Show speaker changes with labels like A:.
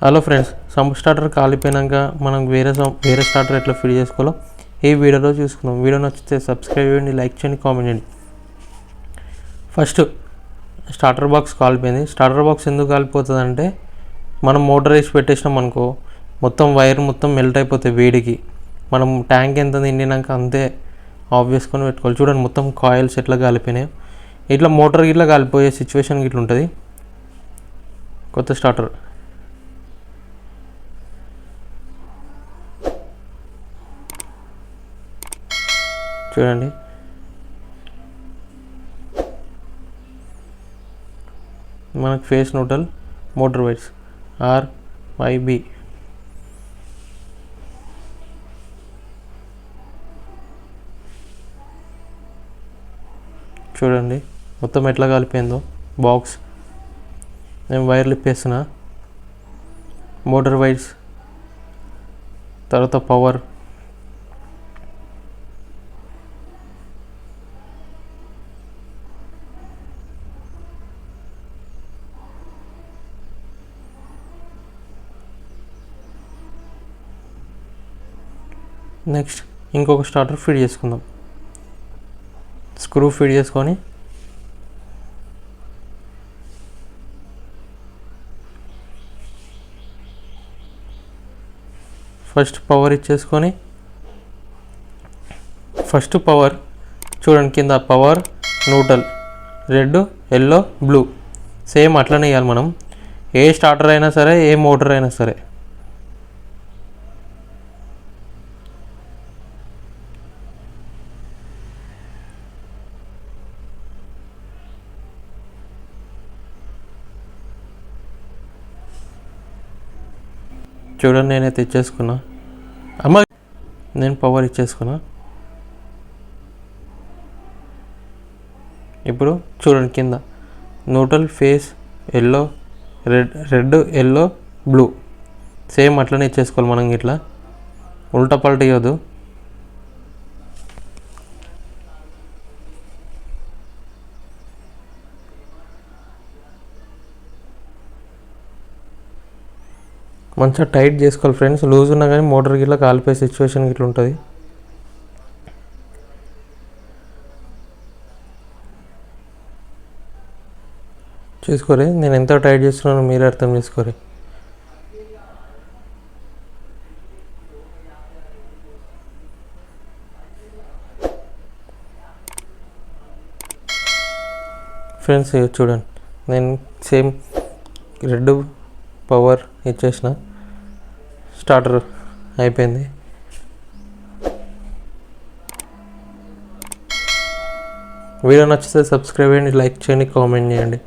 A: Hello friends, some starter కాలిపోయినాక మనం వేరే starter ఎట్లా ఫిట్ చేసుకోవాలో ఈ వీడియోలో చూసుకుందాం. వీడియో నచ్చితే సబ్స్క్రైబ్ చేయండి, లైక్ చేయండి, కామెంట్ చేయండి. ఫస్ట్ స్టార్టర్ బాక్స్ కాలిపోయింది. స్టార్టర్ బాక్స్ ఎందుకు కాలిపోతుంది అంటే మనం మోటార్ వేసి పెట్టేసినాం అనుకో, వైర్ మొత్తం మెల్ట్ అయిపోతాయి వేడికి. మనం ట్యాంక్ ఎంత నిండినాక అంతే ఆఫ్ చేసుకొని పెట్టుకోవాలి. చూడండి మొత్తం కాయిల్స్ ఎట్లా కాలిపోయినాయి. ఇట్లా మోటార్ ఇట్లా కాలిపోయే సిచ్యువేషన్ ఇట్లా ఉంటుంది. కొత్త స్టార్టర్ చూడండి, మనకు face neutral motor wires RYB. చూడండి మొత్తం ఎట్లా కలిపోయిందో బాక్స్. నేను వైర్లు ఇప్పేస్తున్నా. మోటార్ వైర్స్, తర్వాత పవర్, నెక్స్ట్ ఇంకొక స్టార్టర్ ఫిట్ చేసుకుందాం. స్క్రూ ఫిట్ చేసుకొని ఫస్ట్ పవర్ ఇచ్చేసుకొని చూడండి కింద power neutral, red, yellow, blue same అట్లనే వేయాలి మనం. ఏ స్టార్టర్ అయినా సరే, ఏ మోటార్ అయినా సరే. చూడండి నేనైతే ఇచ్చేసుకున్నా. నేను పవర్ ఇచ్చేసుకున్నా. ఇప్పుడు చూడండి కింద neutral, face, yellow, red, yellow, blue same అట్లనే ఇచ్చేసుకోవాలి మనం. ఇట్లా ఉల్టా పల్ట ఇవ్వద్దు. మంచిగా టైట్ చేసుకోవాలి ఫ్రెండ్స్. లూజ్ ఉన్నా కానీ మోటార్ గిట్లా కాలిపోయే సిచ్యువేషన్ ఇట్లా ఉంటుంది. చూసుకోరే నేను ఎంత టైట్ చేస్తున్నానో మీరు అర్థం చేసుకోరే. ఫ్రెండ్స్ చూడండి, నేను సేమ్ రెడ్ పవర్ ఇచ్చేసిన. స్టార్టర్ అయిపోయింది. వీడియో నచ్చితే సబ్స్క్రైబ్ చేయండి, లైక్ చేయండి, కామెంట్ చేయండి.